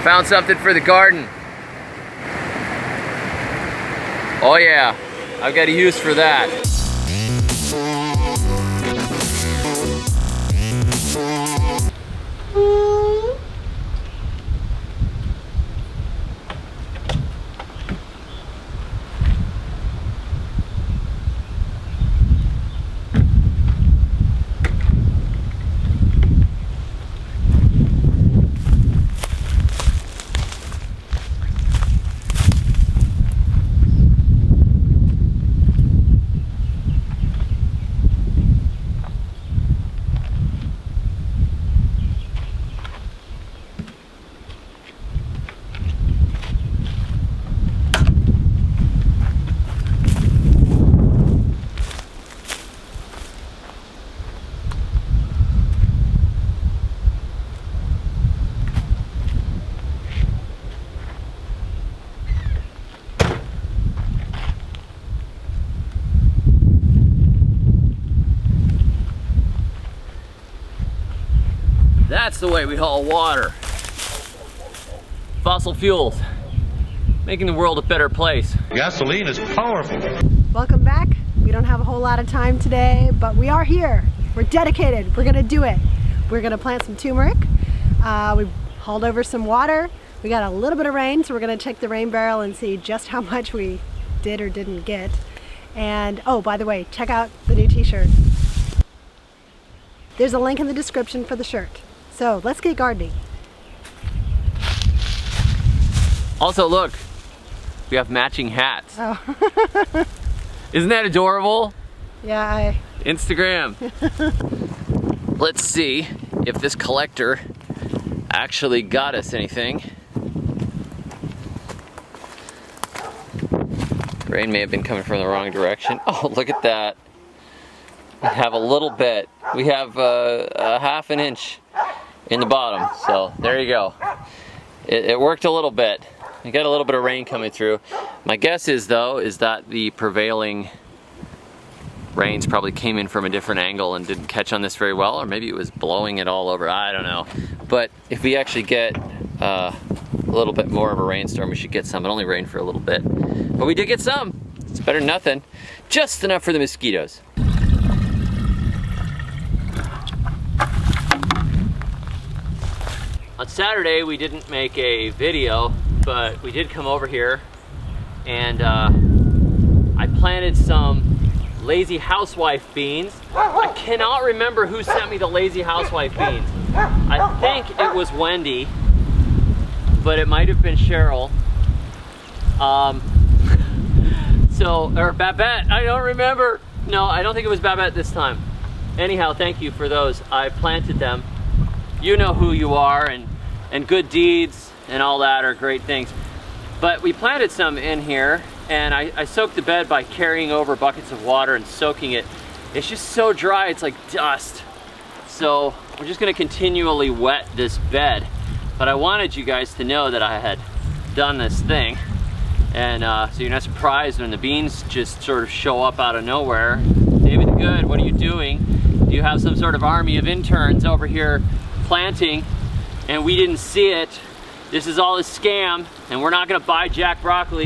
I found something for the garden. Oh yeah, I've got a use for that. That's the way we haul water. Fossil fuels, making the world a better place. Gasoline is powerful. Welcome back. We don't have a whole lot of time today, but we are here. We're dedicated. We're gonna do it. We're gonna plant some turmeric. We hauled over some water. We got a little bit of rain, so we're gonna check the rain barrel and see just how much we did or didn't get. And oh, by the way, check out the new t-shirt. There's a link in the description for the shirt. So let's get gardening. Also look, we have matching hats. Oh. Isn't that adorable? Yeah, Instagram. Let's see if this collector actually got us anything. Rain may have been coming from the wrong direction. Oh, look at that. We have a little bit. We have a half an inch in the bottom. So there you go. It worked a little bit. We got a little bit of rain coming through. My guess is though, is that the prevailing rains probably came in from a different angle and didn't catch on this very well, or maybe it was blowing it all over, I don't know. But if we actually get a little bit more of a rainstorm, we should get some. It only rained for a little bit, but we did get some. It's better than nothing. Just enough for the mosquitoes. On Saturday, we didn't make a video, but we did come over here and I planted some Lazy Housewife beans. I cannot remember who sent me the Lazy Housewife beans. I think it was Wendy, but it might have been Cheryl. Or Babette, I don't remember. No, I don't think it was Babette this time. Anyhow, thank you for those. I planted them. You know who you are, and good deeds and all that are great things. But we planted some in here, and I soaked the bed by carrying over buckets of water and soaking it. It's just so dry, it's like dust. So we're just gonna continually wet this bed. But I wanted you guys to know that I had done this thing. And so you're not surprised when the beans just sort of show up out of nowhere. David the Good, what are you doing? Do you have some sort of army of interns over here planting and we didn't see it? This is all a scam, and we're not gonna buy Jack broccoli.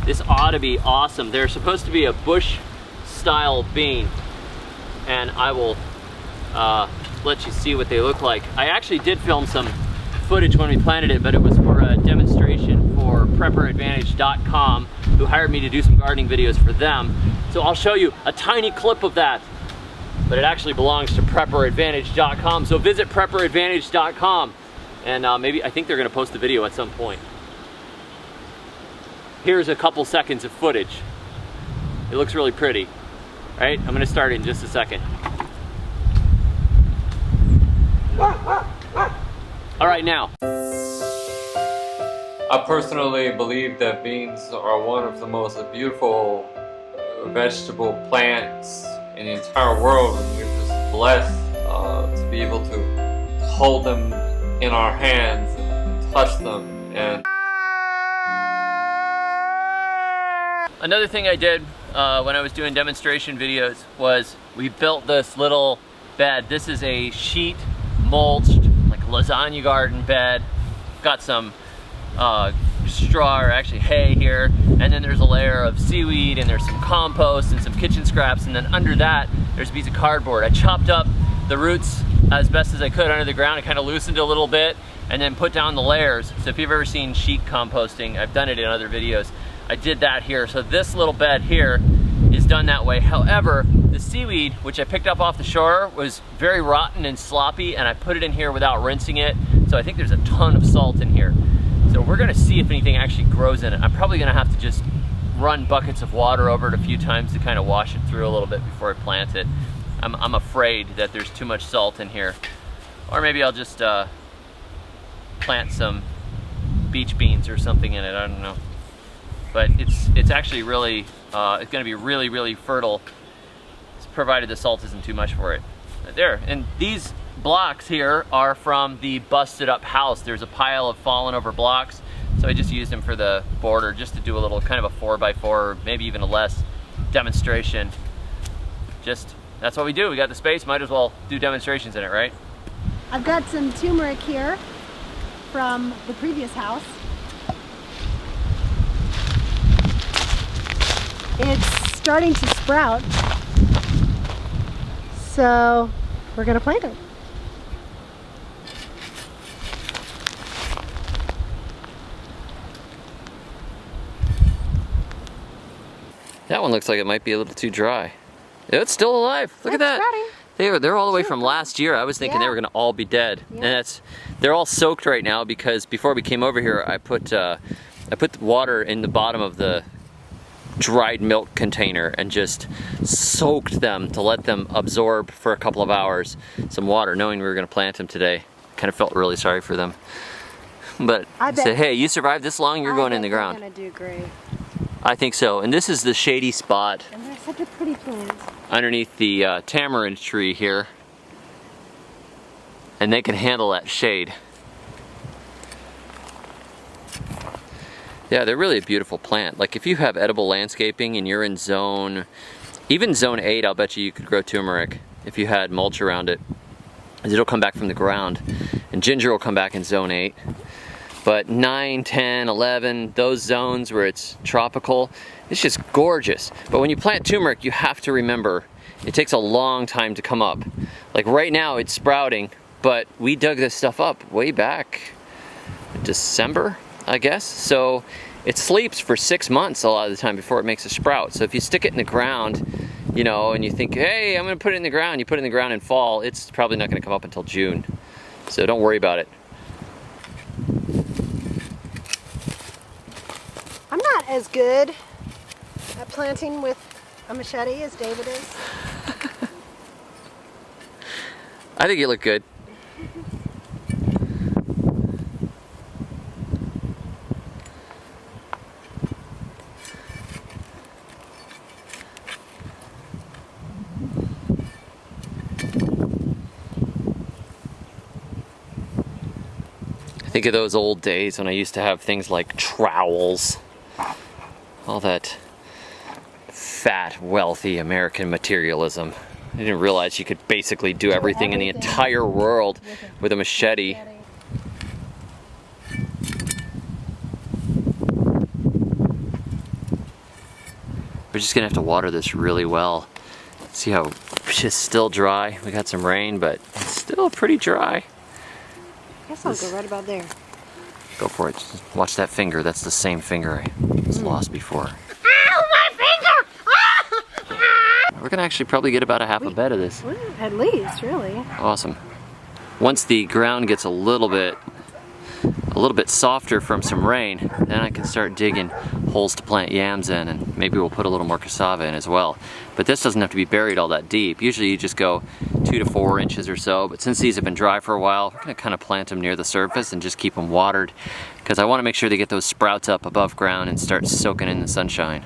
This ought to be awesome. They're supposed to be a bush style bean, and I will let you see what they look like. I actually did film some footage when we planted it, but it was for a demonstration for PrepperAdvantage.com, who hired me to do some gardening videos for them. So I'll show you a tiny clip of that, but it actually belongs to PrepperAdvantage.com. So visit PrepperAdvantage.com, and I think they're gonna post a video at some point. Here's a couple seconds of footage. It looks really pretty. All right, I'm gonna start it in just a second. All right, now. I personally believe that beans are one of the most beautiful vegetable plants in the entire world. And we're just blessed to be able to hold them in our hands and touch them. And another thing I did when I was doing demonstration videos was we built this little bed. This is a sheet mulched, like lasagna garden bed. Got some straw, or actually hay here, and then there's a layer of seaweed, and there's some compost and some kitchen scraps, and then under that there's a piece of cardboard. I chopped up the roots as best as I could under the ground. I kind of loosened it a little bit and then put down the layers. So if you've ever seen sheet composting, I've done it in other videos. I did that here. So this little bed here is done that way. However, the seaweed, which I picked up off the shore, was very rotten and sloppy, and I put it in here without rinsing it. So I think there's a ton of salt in here. So we're gonna see if anything actually grows in it. I'm probably gonna have to just run buckets of water over it a few times to kind of wash it through a little bit before I plant it. I'm afraid that there's too much salt in here. Or maybe I'll just plant some beach beans or something in it, I don't know. But it's actually really, it's gonna be really, really fertile, provided the salt isn't too much for it. There, and these blocks here are from the busted up house. There's a pile of fallen over blocks, so I just used them for the border, just to do a little kind of a 4x4, or maybe even a less demonstration. Just, that's what we do. We got the space, might as well do demonstrations in it, right? I've got some turmeric here from the previous house. It's starting to sprout, so we're gonna plant it. That one looks like it might be a little too dry. It's still alive. Look at that. They're all the way from last year. I was thinking they were gonna all be dead. Yeah. And they're all soaked right now because before we came over here, I put the water in the bottom of the dried milk container and just soaked them to let them absorb for a couple of hours some water, knowing we were gonna plant them today. Kind of felt really sorry for them. But I said, hey, you survived this long, you're going in the ground. They're gonna do great. I think so. And this is the shady spot. And they're such a pretty plant. Underneath the tamarind tree here. And they can handle that shade. Yeah, they're really a beautiful plant. Like if you have edible landscaping and you're in even zone 8, I'll bet you could grow turmeric if you had mulch around it. Because it'll come back from the ground. And ginger will come back in zone 8. But 9, 10, 11, those zones where it's tropical, it's just gorgeous. But when you plant turmeric, you have to remember, it takes a long time to come up. Like right now it's sprouting, but we dug this stuff up way back in December, I guess. So it sleeps for 6 months a lot of the time before it makes a sprout. So if you stick it in the ground, you know, and you think, hey, I'm gonna put it in the ground, you put it in the ground in fall, it's probably not gonna come up until June. So don't worry about it. I'm not as good at planting with a machete as David is. I think you look good. Think of those old days when I used to have things like trowels. All that fat, wealthy American materialism. I didn't realize you could basically do everything in the entire world with a machete. We're just gonna have to water this really well. See how it's just still dry. We got some rain, but it's still pretty dry. I guess I'll go right about there. Go for it. Just watch that finger. That's the same finger I was lost before. Ow, my finger! We're gonna actually probably get about a half a bed of this. At least, really. Awesome. Once the ground gets a little bit softer from some rain, then I can start digging holes to plant yams in, and maybe we'll put a little more cassava in as well. But this doesn't have to be buried all that deep. Usually you just go 2 to 4 inches or so, but since these have been dry for a while, we're gonna kind of plant them near the surface and just keep them watered, because I want to make sure they get those sprouts up above ground and start soaking in the sunshine.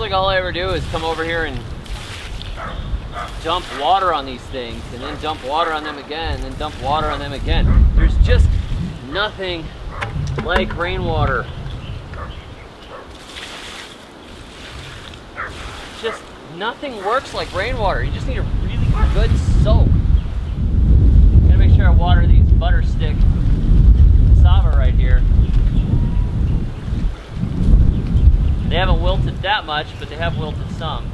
like all I ever do is come over here and dump water on these things, and then dump water on them again, and then dump water on them again. There's just nothing like rainwater. Just nothing works like rainwater. You just need a really good soak. Gotta make sure I water these butter stick cassava right here. They haven't wilted that much, but they have wilted some.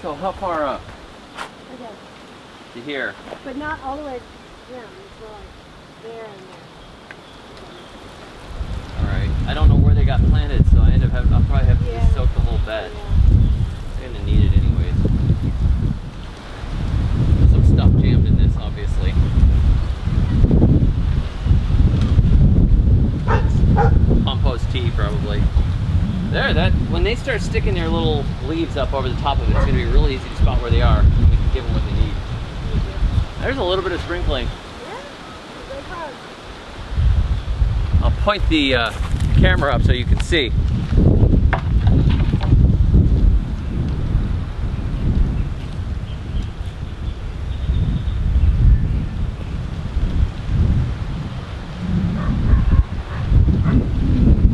So how far up? Okay. To here? But not all the way down. It's more like there and there. Alright. I don't know where they got planted, so I end up having, I'll probably have to Yeah. just soak the whole bed. Yeah. I'm gonna need it anyways. Some stuff jammed in this, obviously. Compost tea, probably. There, that when they start sticking their little leaves up over the top of it, it's gonna be really easy to spot where they are. And we can give them what they need. There's a little bit of sprinkling. I'll point the camera up so you can see.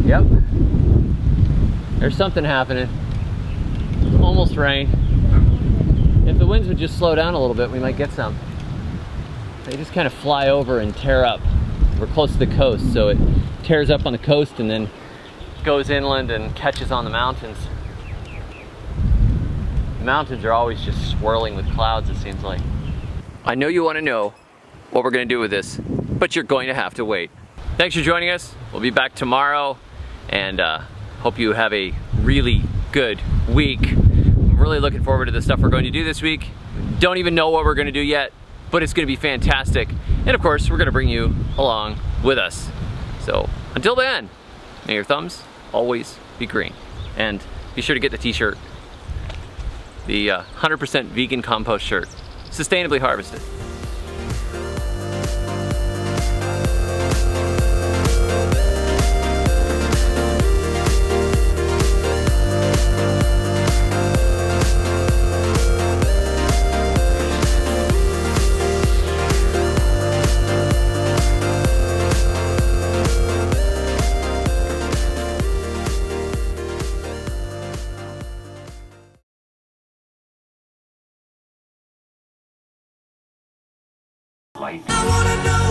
Yep. There's something happening. It's almost rain. If the winds would just slow down a little bit, we might get some. They just kind of fly over and tear up. We're close to the coast, so it tears up on the coast and then goes inland and catches on the mountains. The mountains are always just swirling with clouds, it seems like. I know you want to know what we're going to do with this, but you're going to have to wait. Thanks for joining us. We'll be back tomorrow, and hope you have a really good week. I'm really looking forward to the stuff we're going to do this week. Don't even know what we're going to do yet, but it's going to be fantastic. And of course, we're going to bring you along with us. So until then, may your thumbs always be green. And be sure to get the t-shirt, the 100% vegan compost shirt, sustainably harvested. I wanna know